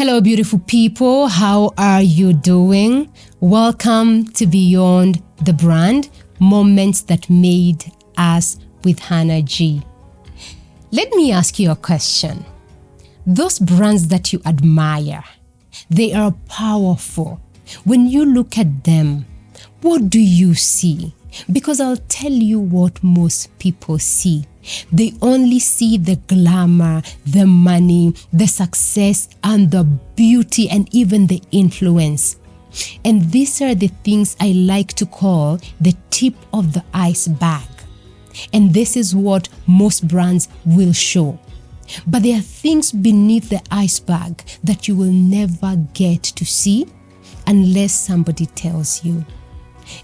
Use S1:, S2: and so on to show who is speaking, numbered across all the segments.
S1: Hello, beautiful people. How are you doing? Welcome to Beyond the Brand, Moments That Made Us with Hannah G. Let me ask you a question. Those brands that you admire, they are powerful. When you look at them, what do you see? Because I'll tell you what most people see. They only see the glamour, the money, the success, and the beauty, and even the influence. And these are the things I like to call the tip of the iceberg. And this is what most brands will show. But there are things beneath the iceberg that you will never get to see unless somebody tells you.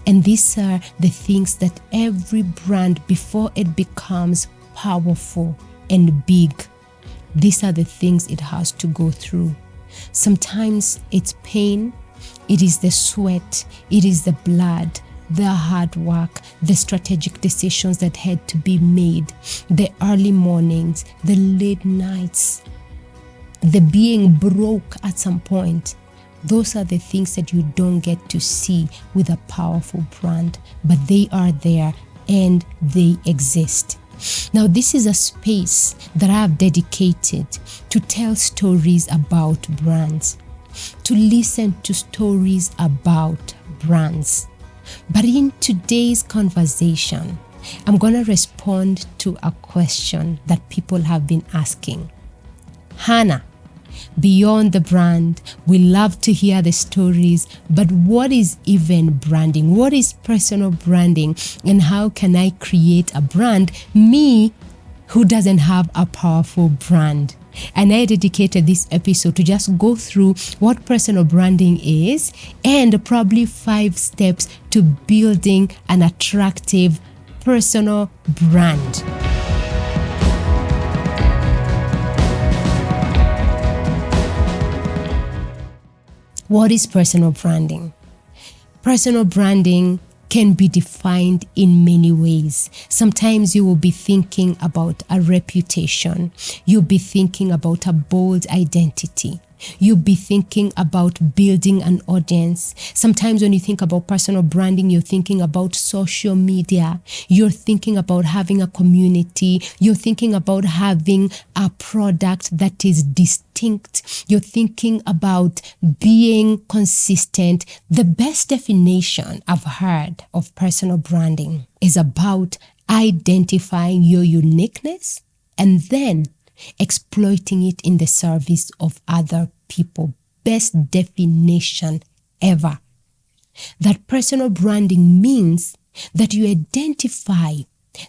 S1: And these are the things that every brand, before it becomes powerful and big, these are the things it has to go through. Sometimes it's pain, it is the sweat, it is the blood, the hard work, the strategic decisions that had to be made, the early mornings, the late nights, the being broke at some point. Those are the things that you don't get to see with a powerful brand, but they are there and they exist. Now, this is a space that I have dedicated to tell stories about brands, to listen to stories about brands. But in today's conversation, I'm going to respond to a question that people have been asking. Hannah, beyond the brand, we love to hear the stories, but what is even branding? What is personal branding? And how can I create a brand, me who doesn't have a powerful brand? And I dedicated this episode to just go through what personal branding is and probably 5 steps to building an attractive personal brand. What is personal branding? Personal branding can be defined in many ways. Sometimes you will be thinking about a reputation. You'll be thinking about a bold identity. You'll be thinking about building an audience. Sometimes when you think about personal branding, you're thinking about social media. You're thinking about having a community. You're thinking about having a product that is distinct. You're thinking about being consistent. The best definition I've heard of personal branding is about identifying your uniqueness and then exploiting it in the service of other people. Best definition ever. That personal branding means that you identify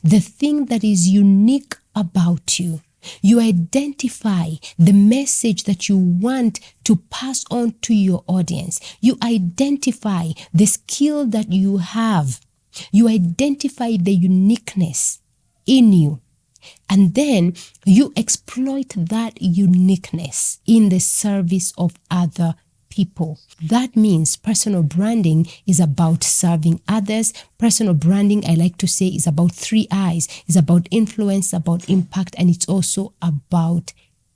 S1: the thing that is unique about you. You identify the message that you want to pass on to your audience. You identify the skill that you have. You identify the uniqueness in you. And then you exploit that uniqueness in the service of other people. That means personal branding is about serving others. Personal branding, I like to say, is about 3 I's. It's about influence, about impact, and it's also about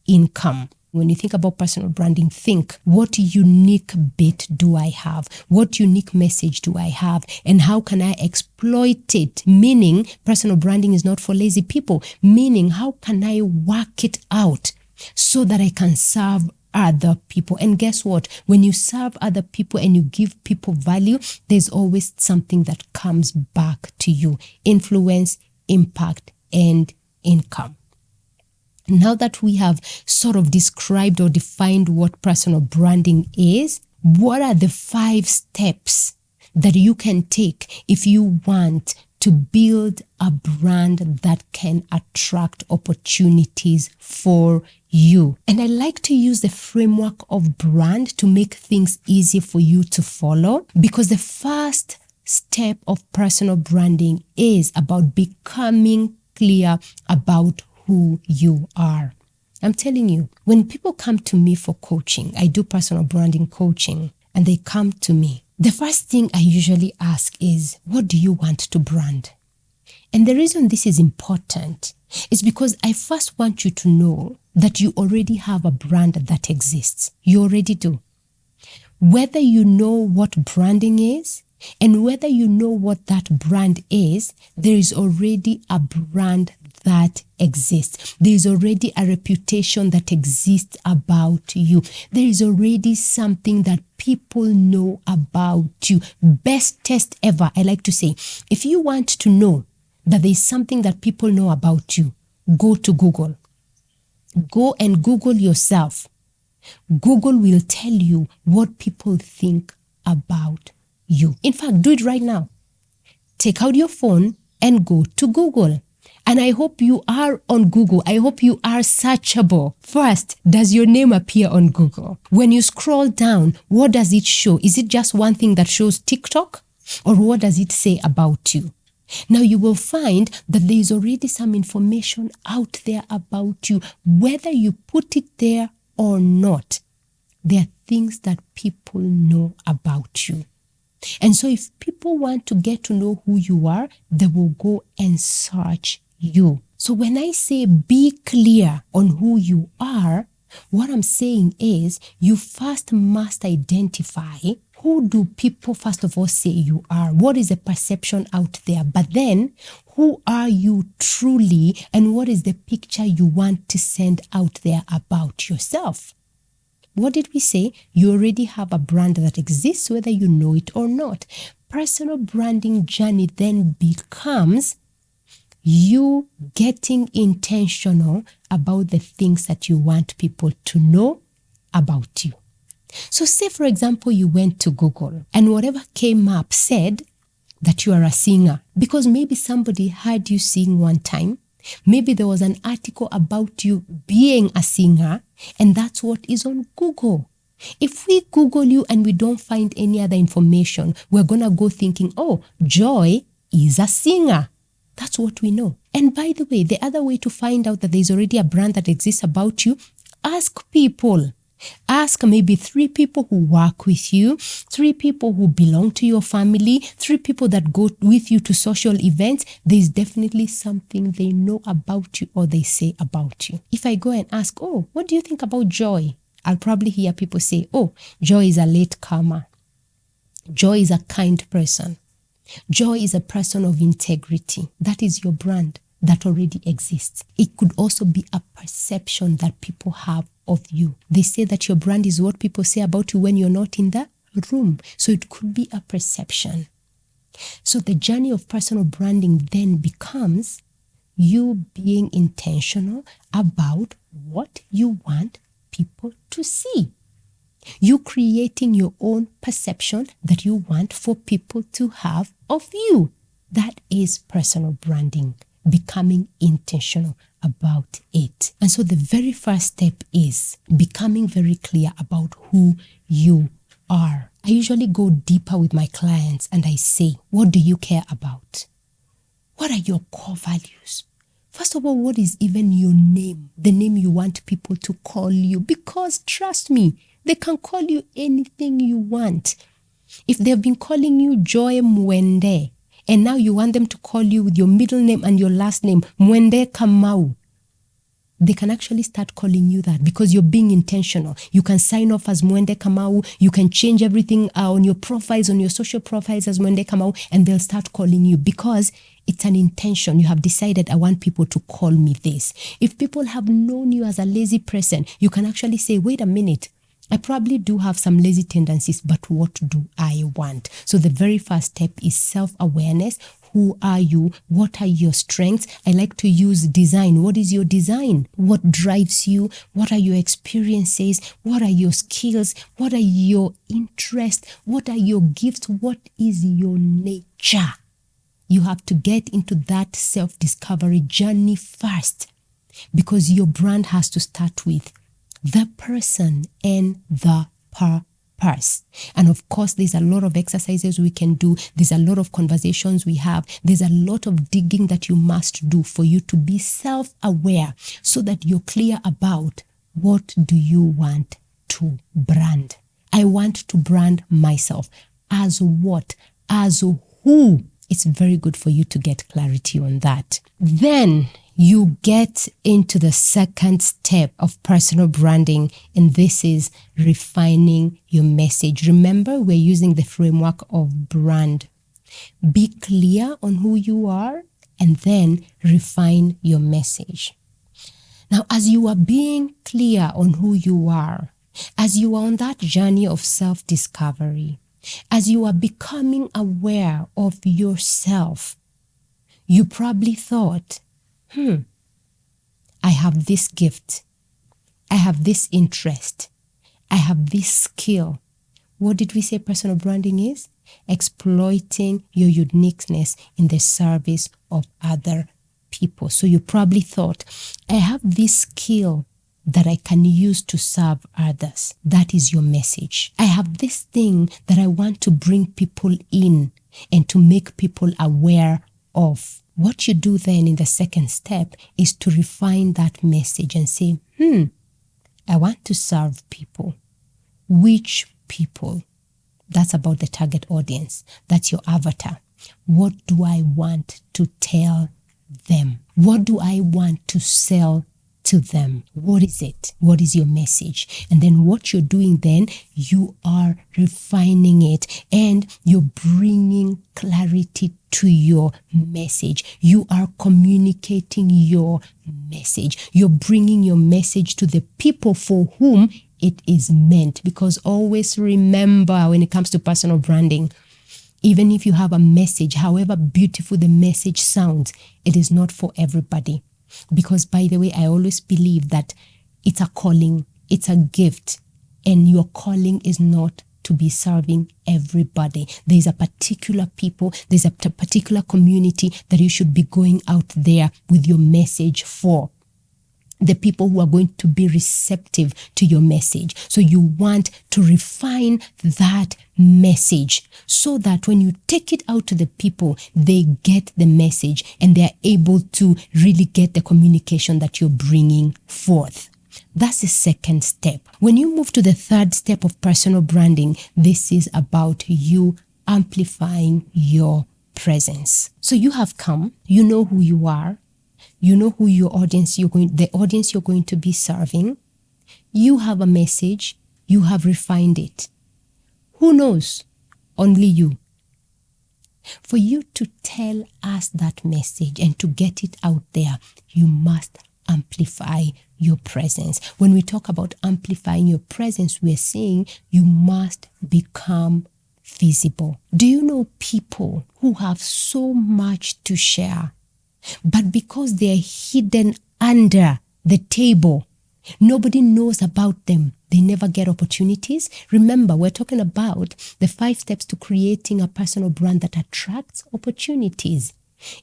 S1: income. When you think about personal branding, think, what unique bit do I have? What unique message do I have? And how can I exploit it? Meaning, personal branding is not for lazy people. Meaning, how can I work it out so that I can serve other people? And guess what? When you serve other people and you give people value, there's always something that comes back to you. Influence, impact, and income. Now that we have sort of described or defined what personal branding is, what are the 5 steps that you can take if you want to build a brand that can attract opportunities for you? And I like to use the framework of brand to make things easy for you to follow, because the first step of personal branding is about becoming clear about who you are. I'm telling you, when people come to me for coaching, I do personal branding coaching, and they come to me, the first thing I usually ask is, what do you want to brand? And the reason this is important is because I first want you to know that you already have a brand that exists. You already do. Whether you know what branding is and whether you know what that brand is, there is already a brand that exists. There is already a reputation that exists about you. There is already something that people know about you. Best test ever, I like to say. If you want to know that there is something that people know about you, go to Google. Go and Google yourself. Google will tell you what people think about you. In fact, do it right now. Take out your phone and go to Google. And I hope you are on Google. I hope you are searchable. First, does your name appear on Google? When you scroll down, what does it show? Is it just one thing that shows TikTok? Or what does it say about you? Now you will find that there is already some information out there about you. Whether you put it there or not, there are things that people know about you. And so if people want to get to know who you are, they will go and search you. So when I say be clear on who you are, what I'm saying is you first must identify who do people first of all say you are? What is the perception out there? But then who are you truly and what is the picture you want to send out there about yourself? What did we say? You already have a brand that exists whether you know it or not. Personal branding journey then becomes you getting intentional about the things that you want people to know about you. So say, for example, you went to Google and whatever came up said that you are a singer because maybe somebody heard you sing one time. Maybe there was an article about you being a singer and that's what is on Google. If we Google you and we don't find any other information, we're going to go thinking, oh, Joy is a singer. That's what we know. And by the way, the other way to find out that there's already a brand that exists about you, ask people. Ask maybe 3 people who work with you, 3 people who belong to your family, 3 people that go with you to social events. There's definitely something they know about you or they say about you. If I go and ask, oh, what do you think about Joy? I'll probably hear people say, oh, Joy is a late comer. Joy is a kind person. Joy is a person of integrity. That is your brand that already exists. It could also be a perception that people have of you. They say that your brand is what people say about you when you're not in the room. So it could be a perception. So the journey of personal branding then becomes you being intentional about what you want people to see. You creating your own perception that you want for people to have of you. That is personal branding, becoming intentional about it. And so the very first step is becoming very clear about who you are. I usually go deeper with my clients and I say, what do you care about? What are your core values? First of all, what is even your name? The name you want people to call you. Because trust me, they can call you anything you want. If they've been calling you Joy Mwende, and now you want them to call you with your middle name and your last name, Mwende Kamau, they can actually start calling you that because you're being intentional. You can sign off as Mwende Kamau. You can change everything on your profiles, on your social profiles as Mwende Kamau, and they'll start calling you because it's an intention. You have decided, I want people to call me this. If people have known you as a lazy person, you can actually say, wait a minute, I probably do have some lazy tendencies, but what do I want? So the very first step is self-awareness. Who are you? What are your strengths? I like to use design. What is your design? What drives you? What are your experiences? What are your skills? What are your interests? What are your gifts? What is your nature? You have to get into that self-discovery journey first because your brand has to start with the person and the purpose. And of course, there's a lot of exercises we can do. There's a lot of conversations we have. There's a lot of digging that you must do for you to be self-aware so that you're clear about what do you want to brand. I want to brand myself as what? As who? It's very good for you to get clarity on that. Then you get into the second step of personal branding, and this is refining your message. Remember, we're using the framework of brand. Be clear on who you are and then refine your message. Now, as you are being clear on who you are, as you are on that journey of self-discovery, as you are becoming aware of yourself, you probably thought, I have this gift, I have this interest, I have this skill. What did we say personal branding is? Exploiting your uniqueness in the service of other people. So you probably thought, I have this skill that I can use to serve others. That is your message. I have this thing that I want to bring people in and to make people aware of. What you do then in the second step is to refine that message and say, I want to serve people. Which people? That's about the target audience. That's your avatar. What do I want to tell them? What do I want to sell to them? What is it? What is your message? And then what you're doing then, you are refining it and you're bringing clarity to your message. You are communicating your message. You're bringing your message to the people for whom it is meant. Because always remember, when it comes to personal branding, even if you have a message, however beautiful the message sounds, it is not for everybody. Because, by the way, I always believe that it's a calling, it's a gift, and your calling is not to be serving everybody. There's a particular people, there's a particular community that you should be going out there with your message for. The people who are going to be receptive to your message. So you want to refine that message so that when you take it out to the people, they get the message and they're able to really get the communication that you're bringing forth. That's the second step. When you move to the third step of personal branding, this is about you amplifying your presence. So you have come, you know who you are, you know who the audience you're going to be serving. You have a message, you have refined it. Who knows? Only you. For you to tell us that message and to get it out there, you must amplify your presence. When we talk about amplifying your presence, we're saying you must become visible. Do you know people who have so much to share, but because they're hidden under the table, nobody knows about them, they never get opportunities? Remember, we're talking about the 5 steps to creating a personal brand that attracts opportunities.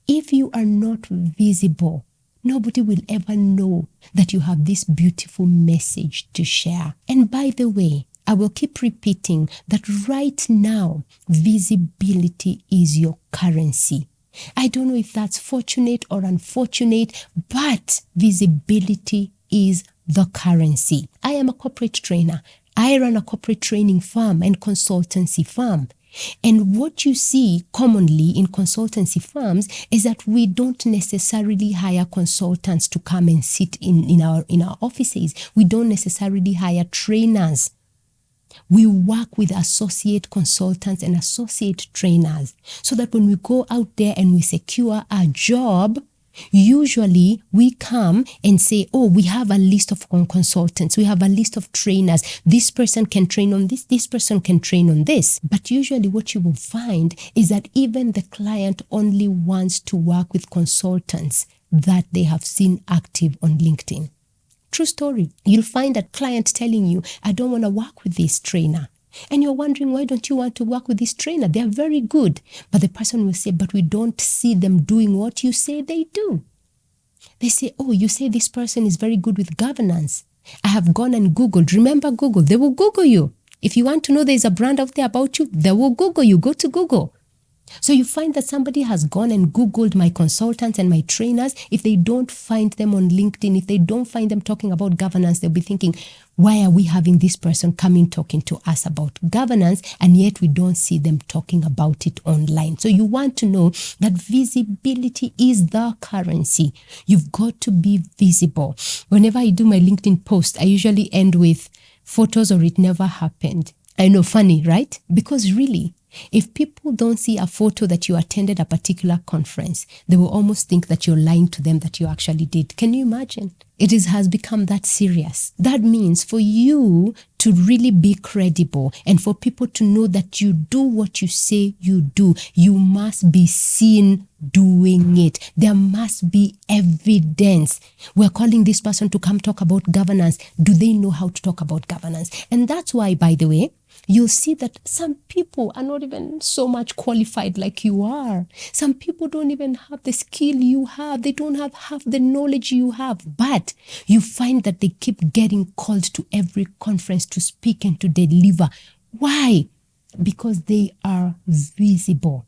S1: If you are not visible, nobody will ever know that you have this beautiful message to share. And by the way, I will keep repeating that right now, visibility is your currency. I don't know if that's fortunate or unfortunate, but visibility is the currency. I am a corporate trainer. I run a corporate training firm and consultancy firm. And what you see commonly in consultancy firms is that we don't necessarily hire consultants to come and sit in our offices. We don't necessarily hire trainers. We work with associate consultants and associate trainers so that when we go out there and we secure a job, usually we come and say, oh, we have a list of consultants, we have a list of trainers. This person can train on this person can train on this. But usually what you will find is that even the client only wants to work with consultants that they have seen active on LinkedIn. True story. You'll find a client telling you, I don't want to work with this trainer. And you're wondering, why don't you want to work with this trainer? They're very good. But the person will say, but we don't see them doing what you say they do. They say, oh, you say this person is very good with governance. I have gone and Googled. Remember Google. They will Google you. If you want to know there's a brand out there about you, they will Google you. Go to Google. So you find that somebody has gone and Googled my consultants and my trainers. If they don't find them on LinkedIn, if they don't find them talking about governance, they'll be thinking, Why are we having this person coming talking to us about governance, and yet we don't see them talking about it online? So you want to know that visibility is the currency. You've got to be visible. Whenever I do my LinkedIn post, I usually end with photos or it never happened. I know, funny, right? Because really, if people don't see a photo that you attended a particular conference, they will almost think that you're lying to them that you actually did. Can you imagine? Has become that serious. That means for you to really be credible and for people to know that you do what you say you do, you must be seen doing it. There must be evidence. We're calling this person to come talk about governance. Do they know how to talk about governance? And that's why, by the way, you'll see that some people are not even so much qualified like you are. Some people don't even have the skill you have. They don't have half the knowledge you have. But you find that they keep getting called to every conference to speak and to deliver. Why? Because they are visible.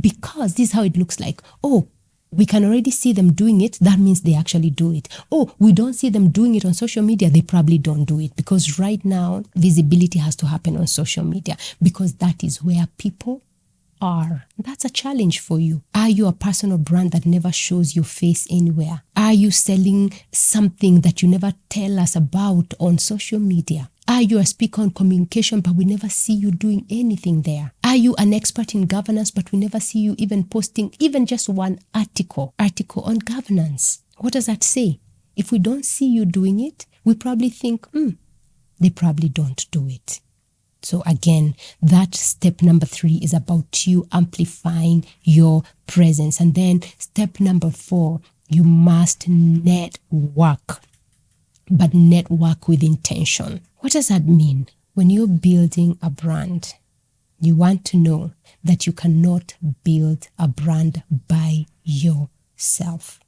S1: Because this is how it looks like. Oh, we can already see them doing it. That means they actually do it. Oh, we don't see them doing it on social media. They probably don't do it, because right now visibility has to happen on social media, because that is where people are. That's a challenge for you. Are you a personal brand that never shows your face anywhere? Are you selling something that you never tell us about on social media? Are you a speaker on communication, but we never see you doing anything there? Are you an expert in governance, but we never see you even posting even just one article on governance? What does that say? If we don't see you doing it, we probably think, they probably don't do it. So again, that step number 3 is about you amplifying your presence. And then step number 4, you must network, but network with intention. What does that mean? When you're building a brand, you want to know that you cannot build a brand by yourself.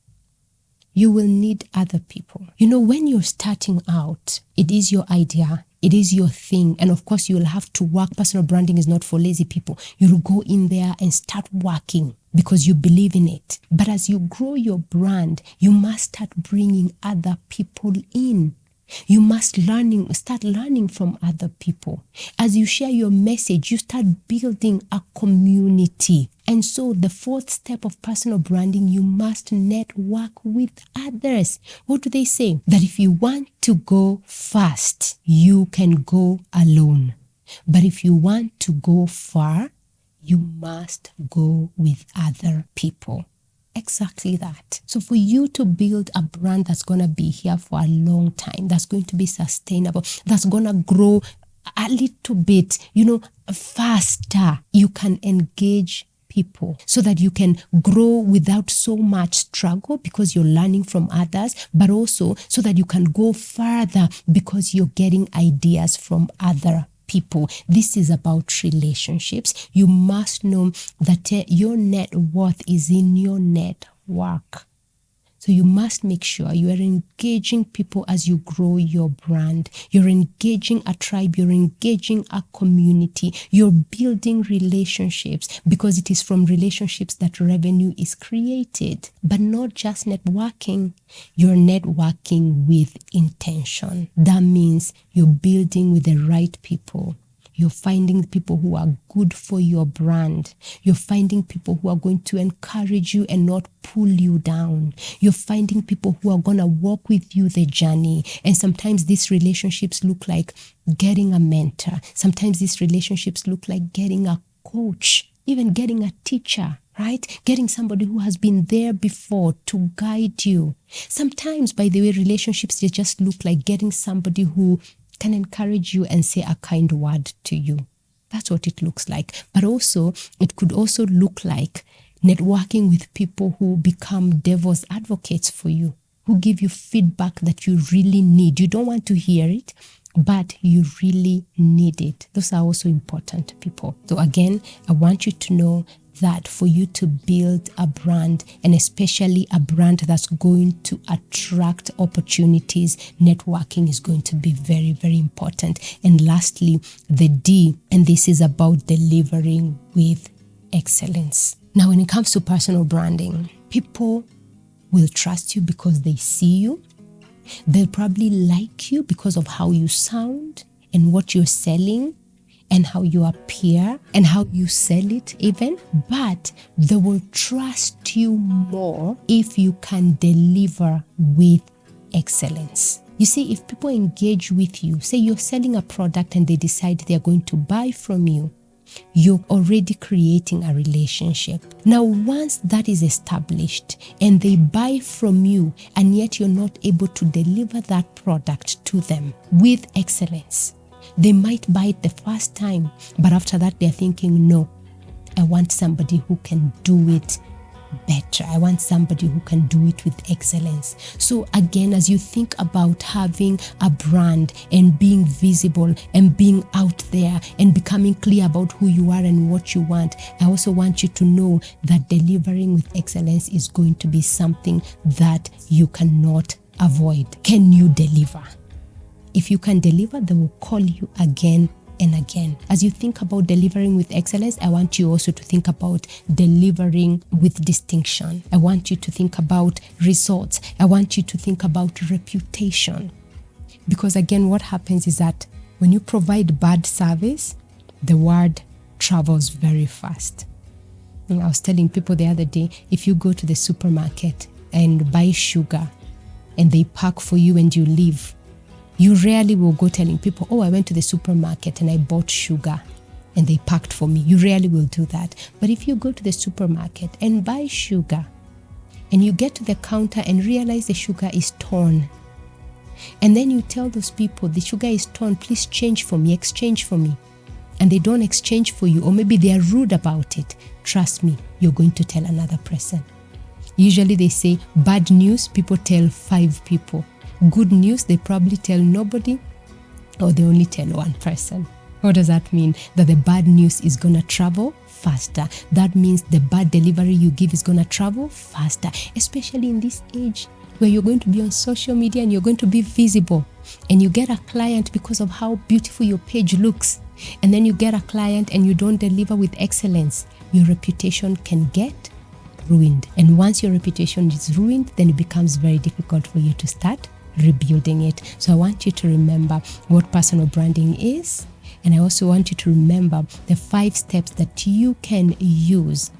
S1: You will need other people. When you're starting out, it is your idea, it is your thing. And of course, you will have to work. Personal branding is not for lazy people. You'll go in there and start working because you believe in it. But as you grow your brand, you must start bringing other people in. You must start learning from other people. As you share your message, you start building a community. And so the 4th step of personal branding, you must network with others. What do they say? That if you want to go fast, you can go alone. But if you want to go far, you must go with other people. Exactly that. So for you to build a brand that's going to be here for a long time, that's going to be sustainable, that's going to grow a little bit, faster, you can engage people so that you can grow without so much struggle because you're learning from others, but also so that you can go further because you're getting ideas from other people. This is about relationships. You must know that your net worth is in your network. So you must make sure you are engaging people as you grow your brand. You're engaging a tribe. You're engaging a community. You're building relationships, because it is from relationships that revenue is created. But not just networking. You're networking with intention. That means you're building with the right people. You're finding people who are good for your brand. You're finding people who are going to encourage you and not pull you down. You're finding people who are going to walk with you the journey. And sometimes these relationships look like getting a mentor. Sometimes these relationships look like getting a coach, even getting a teacher, right? Getting somebody who has been there before to guide you. Sometimes, by the way, relationships, they just look like getting somebody who can encourage you and say a kind word to you. That's what it looks like. But also, it could also look like networking with people who become devil's advocates for you, who give you feedback that you really need. You don't want to hear it, but you really need it. Those are also important people. So again, I want you to know that for you to build a brand, and especially a brand that's going to attract opportunities, networking is going to be very, very important. And lastly, the D, and this is about delivering with excellence. Now, when it comes to personal branding, people will trust you because they see you They'll probably like you because of how you sound and what you're selling and how you appear and how you sell it even. But they will trust you more if you can deliver with excellence. You see, if people engage with you, say you're selling a product and they decide they're going to buy from you, you're already creating a relationship. Now, once that is established and they buy from you and yet you're not able to deliver that product to them with excellence, they might buy it the first time, but after that they're thinking, no, I want somebody who can do it better. I want somebody who can do it with excellence. So again, as you think about having a brand and being visible and being out there and becoming clear about who you are and what you want, I also want you to know that delivering with excellence is going to be something that you cannot avoid. Can you deliver? If you can deliver, they will call you again and again. As you think about delivering with excellence, I want you also to think about delivering with distinction. I want you to think about results. I want you to think about reputation. Because again, what happens is that when you provide bad service, the word travels very fast. And I was telling people the other day, if you go to the supermarket and buy sugar and they pack for you and you leave, you rarely will go telling people, oh, I went to the supermarket and I bought sugar and they packed for me. You rarely will do that. But if you go to the supermarket and buy sugar and you get to the counter and realize the sugar is torn, and then you tell those people, the sugar is torn, please change for me, exchange for me, and they don't exchange for you, or maybe they are rude about it, trust me, you're going to tell another person. Usually they say bad news, people tell 5 people. Good news, they probably tell nobody, or they only tell one person. What does that mean? That the bad news is going to travel faster. That means the bad delivery you give is going to travel faster, especially in this age where you're going to be on social media and you're going to be visible, and you get a client because of how beautiful your page looks, and then you get a client and you don't deliver with excellence, your reputation can get ruined. And once your reputation is ruined, then it becomes very difficult for you to start rebuilding it. So I want you to remember what personal branding is, and I also want you to remember the 5 steps that you can use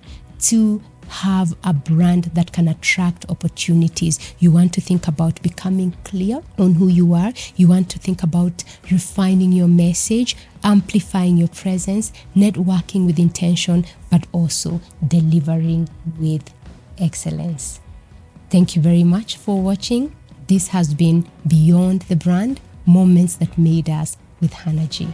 S1: to have a brand that can attract opportunities. You want to think about becoming clear on who you are. You want to think about refining your message, amplifying your presence, networking with intention, but also delivering with excellence. Thank you very much for watching. This has been Beyond the Brand, Moments That Made Us with Hannah G.